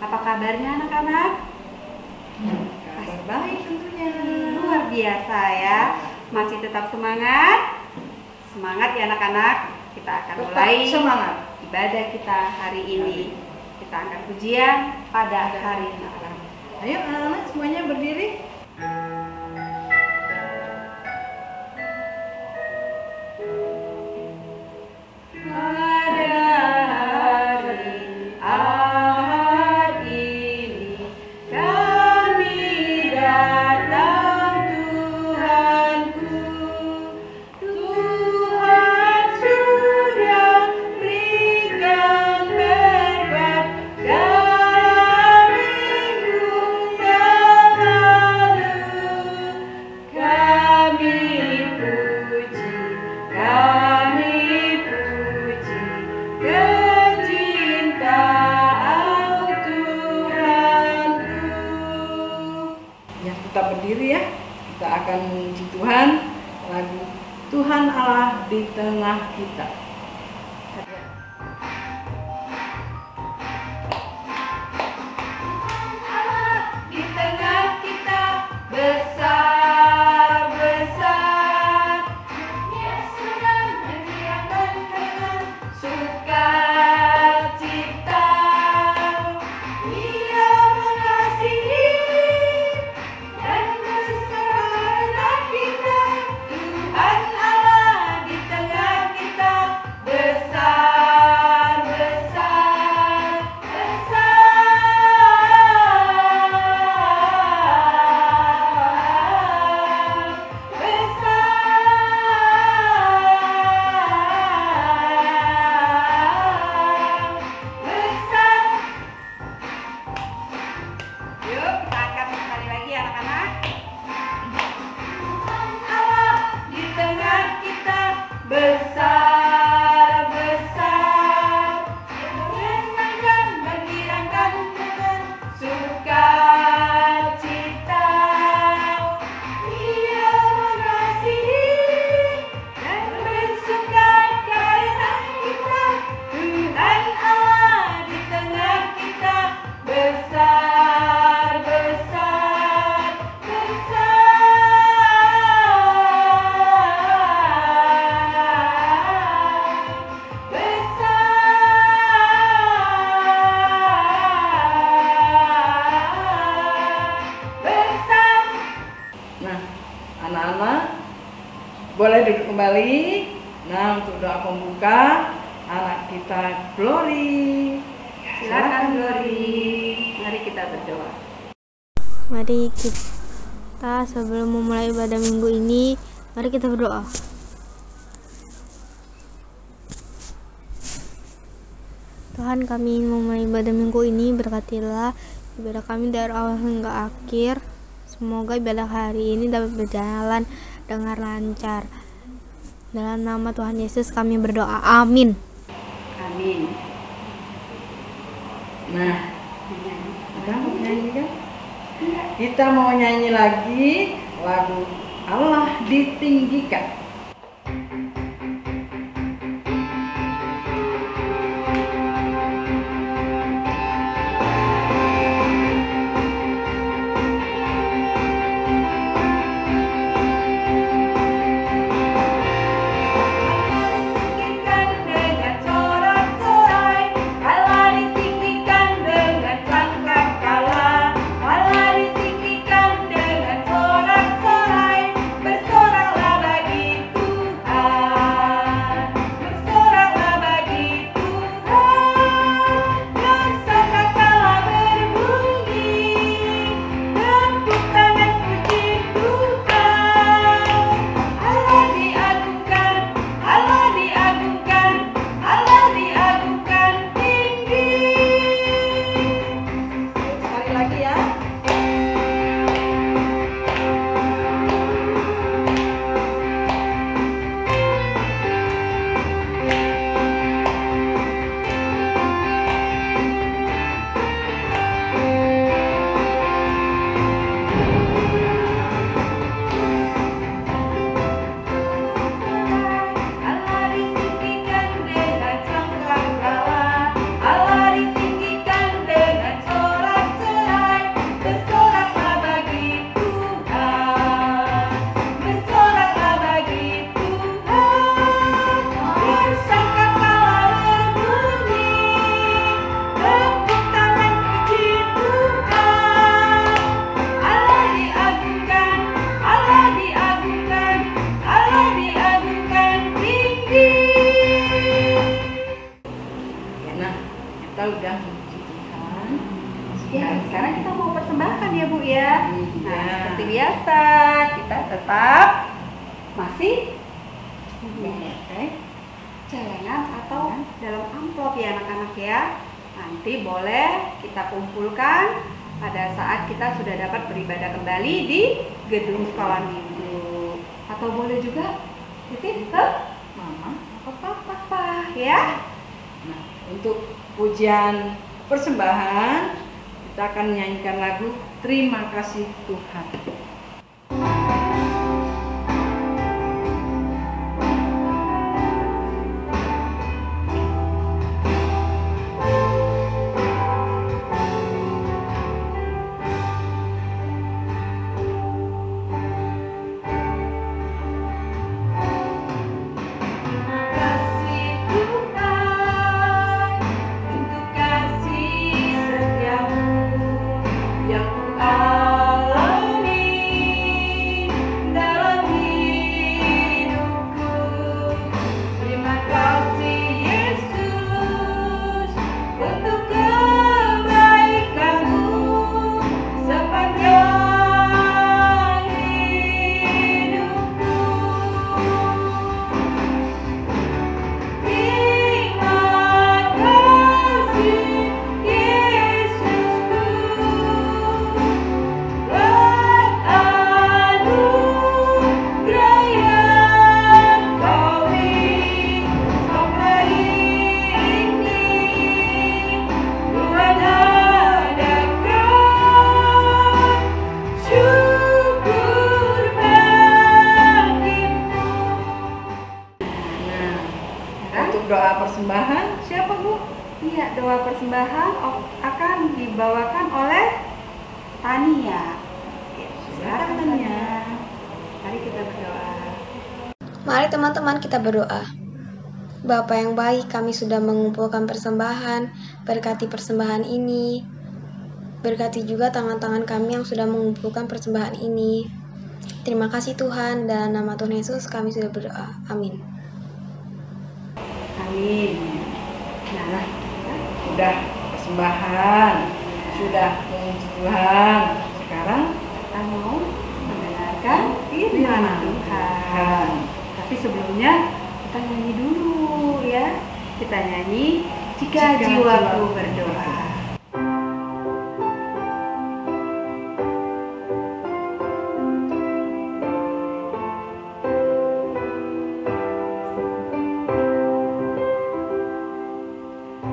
Apa kabarnya anak-anak? Kabar baik tentunya. Luar biasa ya. Masih tetap semangat? Semangat ya anak-anak. Kita akan Tetap mulai semangat. ibadah kita hari ini. Kita akan ujian pada hari malam. Ayo anak-anak semuanya berdiri. Pada hari Ahad ini kami datang Tuhanku. Tuhan sudah berikan berkat dalam minggu yang lalu. Kami puji, kecintaan Tuhanku. Ya, tetap berdiri ya. Kita akan memuji Tuhan lagu Tuhan Allah di tengah kita. Di tengah kita besar, Yesus dan meneriakan dengan sukacita. Dia mengasihi dan bersuka kita. Tuhan Allah di tengah kita besar, Yuk kita angkat sekali lagi anak-anak. Allah di tengah kita besar, menyenangkan, menggirangkan dengan sukacita. Dia mengasihi dan bersuka karena kita. Tuhan Allah di tengah kita besar. Nah, anak-anak boleh duduk kembali. Nah, untuk doa pembuka anak kita Glory. Silakan Glory. Mari kita berdoa. Mari kita sebelum memulai ibadah minggu ini, mari kita berdoa. Tuhan, kami ingin memulai ibadah minggu ini, berkatilah ibadah kami dari awal hingga akhir. Semoga ibadah hari ini dapat berjalan dengan lancar. Dalam nama Tuhan Yesus kami berdoa, amin. Amin. Nah, kita mau nyanyi kan? Kita mau nyanyi lagi lagu Allah ditinggikan. Allah ditinggikan dengan sorak-sorai, bersoraklah bagi Nah, Ya. seperti biasa kita tetap masih memakai celengan atau dalam amplop ya anak-anak ya. Nanti boleh kita kumpulkan pada saat kita sudah dapat beribadah kembali di gedung sekolah minggu. Atau boleh juga titip ke Mama. atau papa ya. Nah, untuk pujian persembahan kita akan menyanyikan lagu Terima Kasih Tuhan. Kasih Tuhan untuk kasih setiamu yang ku alami dalam hidupku. Terima kasih Yesus untuk kebaikanmu sepanjang hidupku. Terima kasih Yesusku buat anugerah yang Kau beri sampai ini. Tuhan adakan syukur bagimu. Nah, Sekarang untuk doa persembahan siapa Bu? iya, doa persembahan akan dibawakan oleh Tania. Silakan Tania. Mari kita berdoa. Mari teman-teman kita berdoa. Bapa yang baik, kami sudah mengumpulkan persembahan, berkati persembahan ini. Berkati juga tangan-tangan kami yang sudah mengumpulkan persembahan ini. Terima kasih Tuhan, dalam nama Tuhan Yesus kami sudah berdoa. Amin. Amin. Nah, Sudah persembahan, sudah memuji Tuhan. Sekarang kita mau mendengarkan firman Tuhan. Tapi sebelumnya kita nyanyi dulu ya. Kita nyanyi Jika Jiwaku Berdoa.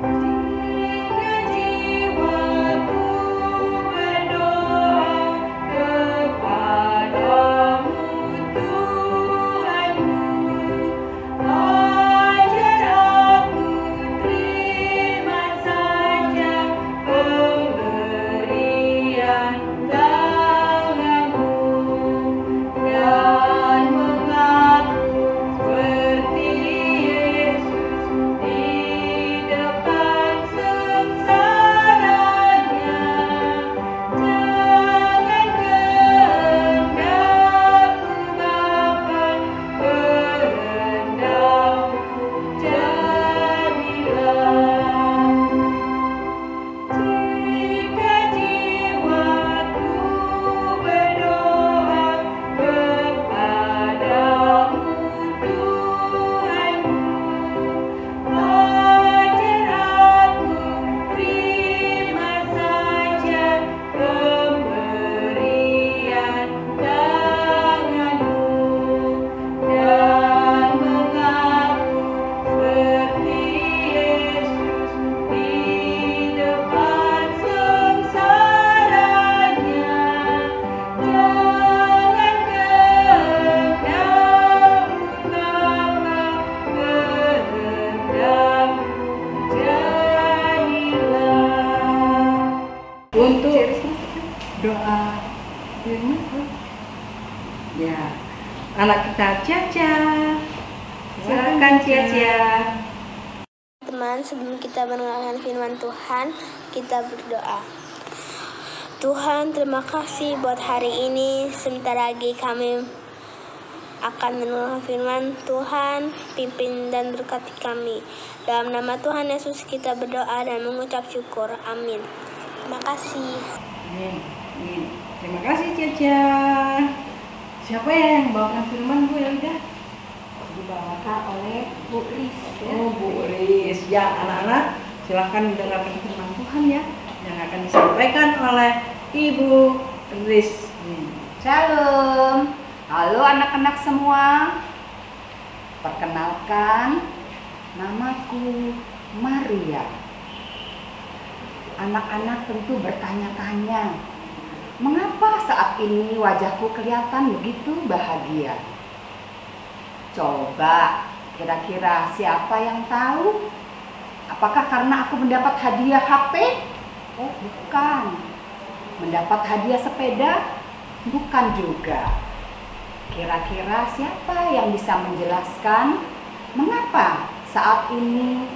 Jika jiwaku berdoa kepadamu Tuhanku, ajar aku terima saja pemberian tanganmu dan mengaku seperti Yesus di depan sengsaranya. Jangan kehendakku Bapa, kehendakmu jadilah. Jika jiwaku berdoa kepadamu Tuhanku, ajar aku terima saja pemberian tanganmu dan mengaku seperti Yesus di depan sengsaranya. Jangan kehendakmu Bapa, kehendakmu jadilah. untuk doa firman ya, anak kita Caca. Silakan Cia-Cia. Teman, sebelum kita mendengarkan firman Tuhan, kita berdoa. Tuhan, terima kasih buat hari ini. Sebentar lagi kami akan mendengarkan firman Tuhan. Pimpin dan berkati kami. Dalam nama Tuhan Yesus kita berdoa dan mengucap syukur. Amin. Terima kasih. Amin. Terima kasih Caca. Siapa yang bawakan firman Bu Elida? Dibawakan oleh Bu Ris. Ya. Oh Bu Ris. Ya anak-anak silahkan mendengarkan firman Tuhan ya yang akan disampaikan oleh Ibu Ris. Shalom. Halo anak-anak semua. Perkenalkan, namaku Maria. Anak-anak tentu bertanya-tanya, mengapa saat ini wajahku kelihatan begitu bahagia? Coba, kira-kira siapa yang tahu? Apakah karena aku mendapat hadiah HP? Oh, bukan. Mendapat hadiah sepeda? Bukan juga. Kira-kira siapa yang bisa menjelaskan mengapa saat ini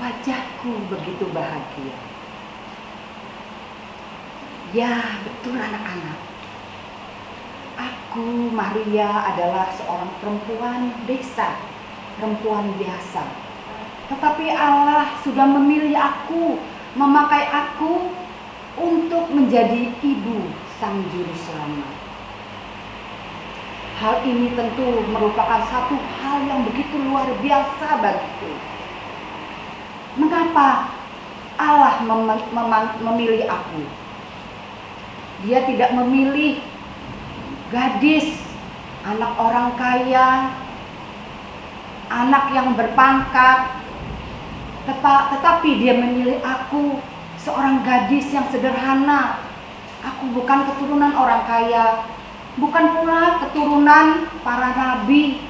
wajahku begitu bahagia? Ya, betul anak-anak. Aku, Maria, adalah seorang perempuan desa, perempuan biasa. Tetapi Allah sudah memilih aku, memakai aku untuk menjadi ibu Sang Juru Selamat. Hal ini tentu merupakan satu hal yang begitu luar biasa bagiku. Mengapa Allah memilih aku? Dia tidak memilih gadis, anak orang kaya, anak yang berpangkat, tetapi dia memilih aku, seorang gadis yang sederhana. Aku bukan keturunan orang kaya, bukan pula keturunan para nabi,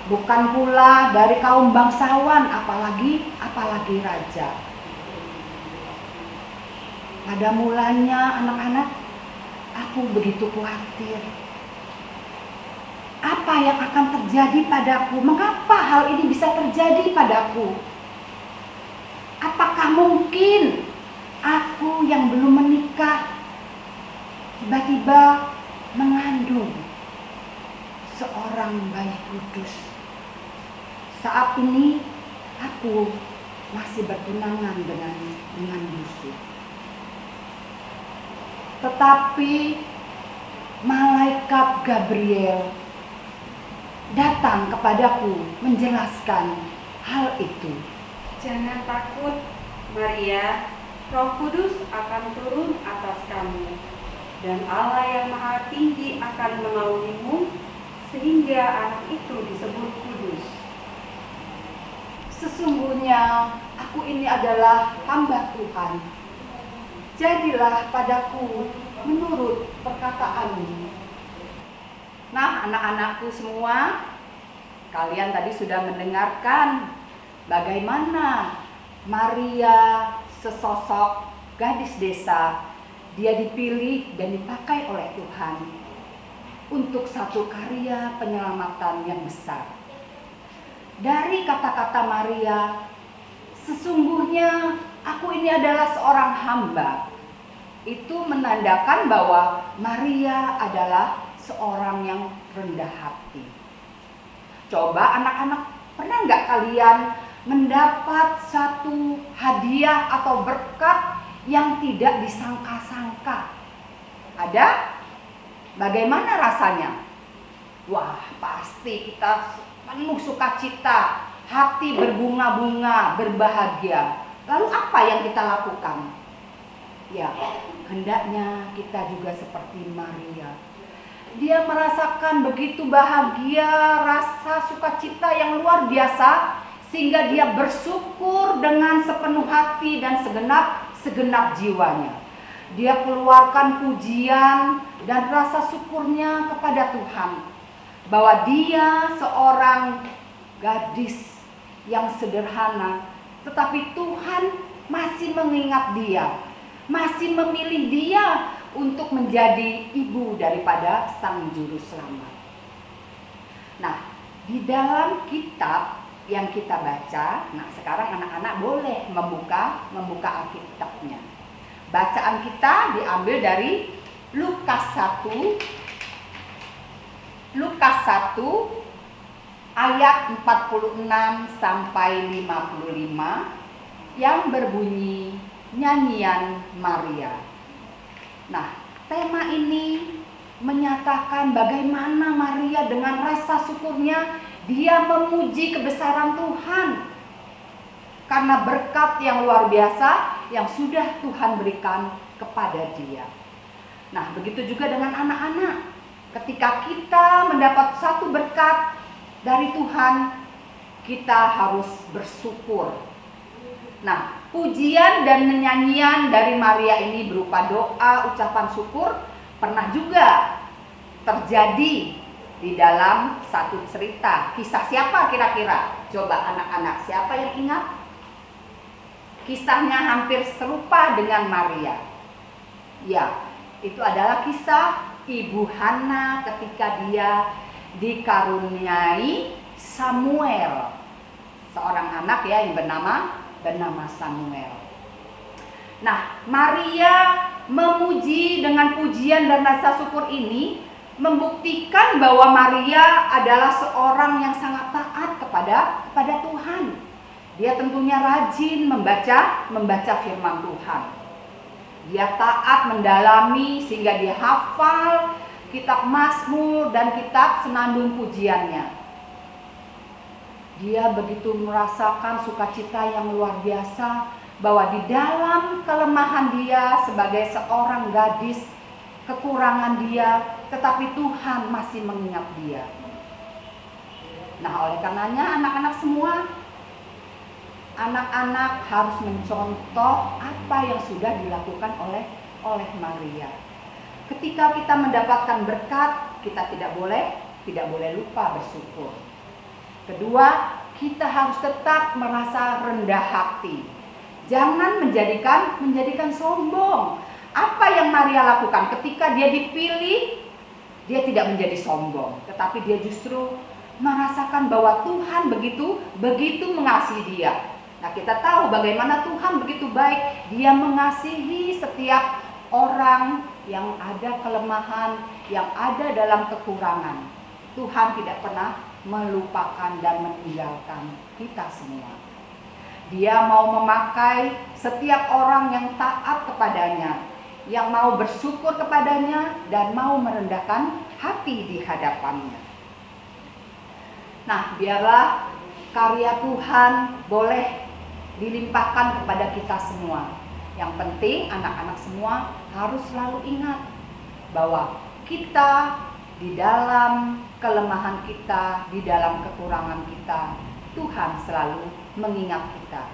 bukan pula dari kaum bangsawan, apalagi raja. Pada mulanya anak-anak, aku begitu khawatir. Apa yang akan terjadi padaku? Mengapa hal ini bisa terjadi padaku? Apakah mungkin aku yang belum menikah tiba-tiba mengandung seorang bayi kudus? Saat ini aku masih bertunangan dengan Yusuf. Tetapi malaikat Gabriel datang kepadaku menjelaskan hal itu. Jangan takut, Maria. Roh Kudus akan turun atas kamu, dan Allah yang Maha Tinggi akan menaungimu, sehingga anak itu disebut kudus. Sesungguhnya aku ini adalah hamba Tuhan. Jadilah padaku menurut perkataanmu. Nah, anak-anakku semua, kalian tadi sudah mendengarkan bagaimana Maria, sesosok gadis desa, dia dipilih dan dipakai oleh Tuhan untuk satu karya penyelamatan yang besar. Dari kata-kata Maria, sesungguhnya aku ini adalah seorang hamba. Itu menandakan bahwa Maria adalah seorang yang rendah hati. Coba anak-anak, pernah nggak kalian mendapat satu hadiah atau berkat yang tidak disangka-sangka? Ada? Bagaimana rasanya? Wah, pasti kita penuh sukacita, hati berbunga-bunga, berbahagia. Lalu apa yang kita lakukan? Ya, hendaknya kita juga seperti Maria. Dia merasakan begitu bahagia, rasa sukacita yang luar biasa, sehingga dia bersyukur dengan sepenuh hati dan segenap jiwanya. Dia keluarkan pujian dan rasa syukurnya kepada Tuhan, bahwa dia seorang gadis yang sederhana, tetapi Tuhan masih mengingat dia, masih memilih dia untuk menjadi ibu daripada Sang Juru Selamat. Nah, di dalam kitab yang kita baca, nah sekarang anak-anak boleh membuka Alkitabnya. Bacaan kita diambil dari Lukas 1 ayat 46 sampai 55 yang berbunyi nyanyian Maria. Nah, tema ini menyatakan bagaimana Maria dengan rasa syukurnya dia memuji kebesaran Tuhan karena berkat yang luar biasa yang sudah Tuhan berikan kepada dia. Nah, begitu juga dengan anak-anak. Ketika kita mendapat satu berkat dari Tuhan, kita harus bersyukur. Nah, pujian dan nyanyian dari Maria ini berupa doa, ucapan syukur pernah juga terjadi di dalam satu cerita. Kisah siapa kira-kira? Coba anak-anak, siapa yang ingat? Kisahnya hampir serupa dengan Maria. Ya, itu adalah kisah Ibu Hana ketika dia dikaruniai Samuel. Seorang anak ya yang bernama Samuel. Nah, Maria memuji dengan pujian dan rasa syukur ini membuktikan bahwa Maria adalah seorang yang sangat taat kepada Tuhan. Dia tentunya rajin membaca firman Tuhan. Dia taat mendalami sehingga dia hafal kitab Mazmur dan kitab senandung pujiannya. Dia begitu merasakan sukacita yang luar biasa bahwa di dalam kelemahan dia sebagai seorang gadis, kekurangan dia, tetapi Tuhan masih mengingat dia. Nah, oleh karenanya anak-anak semua, anak-anak harus mencontoh apa yang sudah dilakukan oleh Maria. Ketika kita mendapatkan berkat, kita tidak boleh lupa bersyukur. Kedua, kita harus tetap merasa rendah hati. Jangan menjadikan sombong. Apa yang Maria lakukan ketika dia dipilih, dia tidak menjadi sombong, tetapi dia justru merasakan bahwa Tuhan begitu mengasihi dia. Nah, kita tahu bagaimana Tuhan begitu baik. Dia mengasihi setiap orang yang ada kelemahan, yang ada dalam kekurangan. Tuhan tidak pernah melupakan dan meninggalkan kita semua. Dia mau memakai setiap orang yang taat kepadanya, yang mau bersyukur kepadanya dan mau merendahkan hati di hadapannya. Nah, biarlah karya Tuhan boleh dilimpahkan kepada kita semua. Yang penting anak-anak semua harus selalu ingat bahwa kita di dalam kelemahan kita, di dalam kekurangan kita, Tuhan selalu mengingat kita.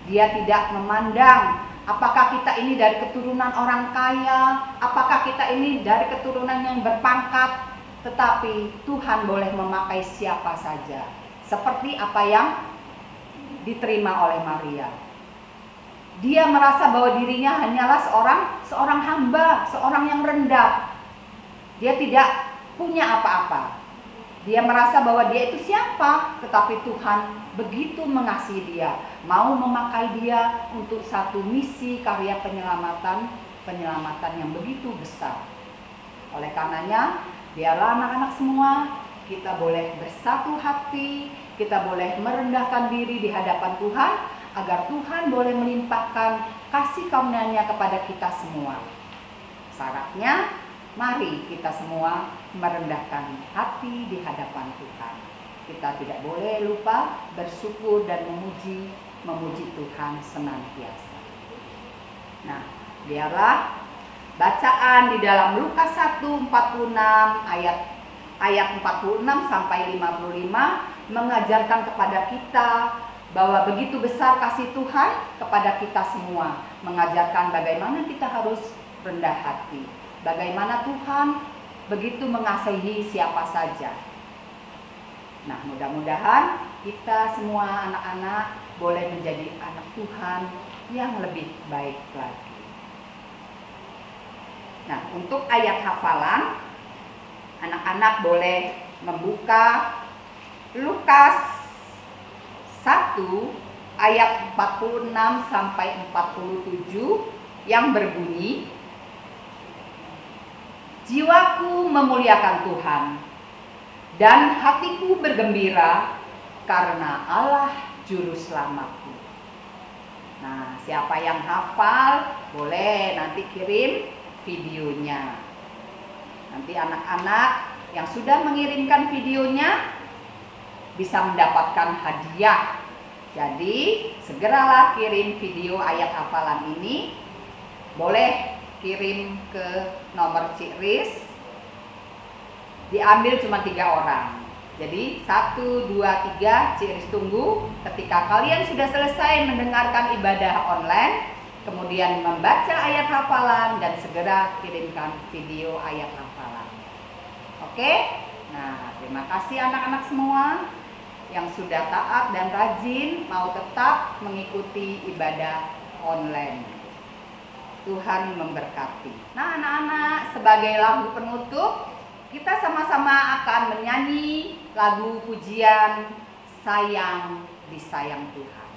Dia tidak memandang apakah kita ini dari keturunan orang kaya, apakah kita ini dari keturunan yang berpangkat, tetapi Tuhan boleh memakai siapa saja. Seperti apa yang diterima oleh Maria. Dia merasa bahwa dirinya hanyalah seorang hamba, seorang yang rendah. Dia tidak punya apa-apa. Dia merasa bahwa dia itu siapa, tetapi Tuhan begitu mengasihi dia, mau memakai dia untuk satu misi karya penyelamatan yang begitu besar. Oleh karenanya, biarlah anak-anak semua kita boleh bersatu hati, kita boleh merendahkan diri di hadapan Tuhan, agar Tuhan boleh melimpahkan kasih karunia-Nya kepada kita semua. Syaratnya, mari kita semua merendahkan hati di hadapan Tuhan. Kita tidak boleh lupa bersyukur dan memuji Tuhan senantiasa. Nah, biarlah bacaan di dalam Lukas 1:46 ayat 46 sampai 55 mengajarkan kepada kita bahwa begitu besar kasih Tuhan kepada kita semua, mengajarkan bagaimana kita harus rendah hati, bagaimana Tuhan begitu mengasihi siapa saja. Nah, mudah-mudahan kita semua anak-anak boleh menjadi anak Tuhan yang lebih baik lagi. Nah, untuk ayat hafalan, anak-anak boleh membuka Lukas 1 ayat 46 sampai 47 yang berbunyi, jiwaku memuliakan Tuhan dan hatiku bergembira karena Allah juru selamatku. Nah, siapa yang hafal boleh nanti kirim videonya. Nanti anak-anak yang sudah mengirimkan videonya bisa mendapatkan hadiah. Jadi segeralah kirim video ayat hafalan ini. Boleh kirim ke nomor Cik Riz. Diambil cuma 3 orang. Jadi 1, 2, 3 Cik Riz tunggu. Ketika kalian sudah selesai mendengarkan ibadah online, kemudian membaca ayat hafalan dan segera kirimkan video ayat hafalan. Oke? Nah, terima kasih anak-anak semua yang sudah taat dan rajin mau tetap mengikuti ibadah online. Tuhan memberkati. Nah, anak-anak, sebagai lagu penutup, kita sama-sama akan menyanyi lagu pujian Sayang Disayang Tuhan.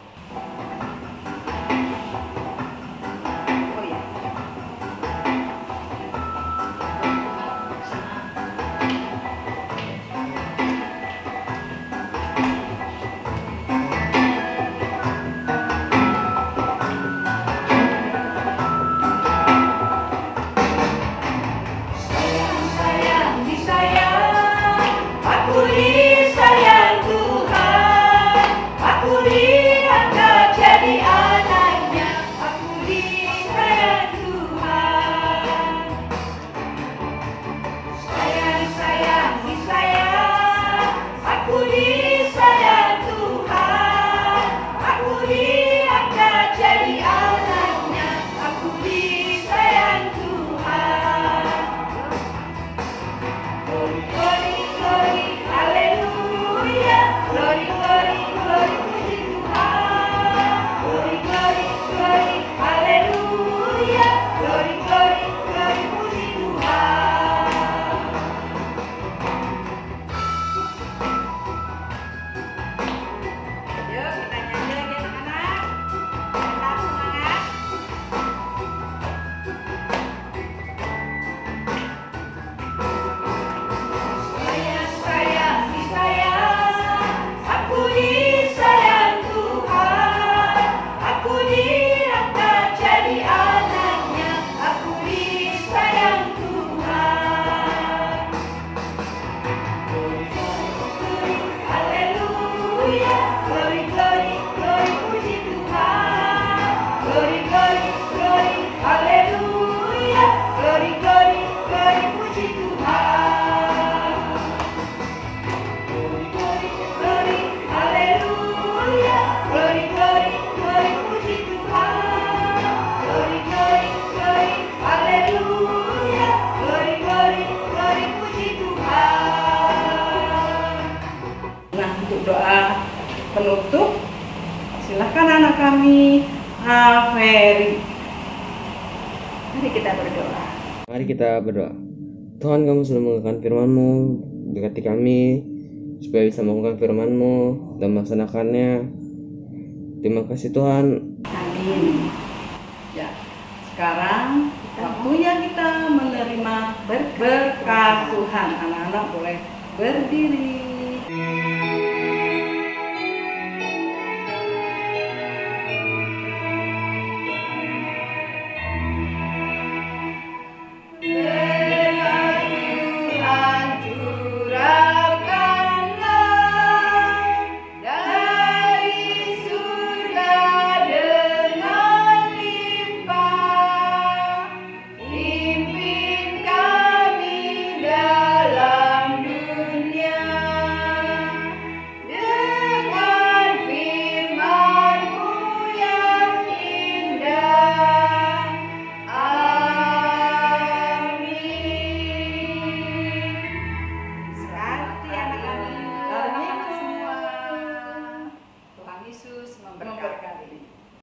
Doa penutup, silahkan anak kami, Aferi. Mari kita berdoa. Mari kita berdoa. Tuhan, kamu sudah mengajarkan firman-Mu, berkati kami supaya bisa melakukan firman-Mu dan melaksanakannya. Terima kasih Tuhan. Amin. Ya, sekarang waktunya kita menerima berkat Tuhan. Anak-anak boleh berdiri. Yesus memberkati.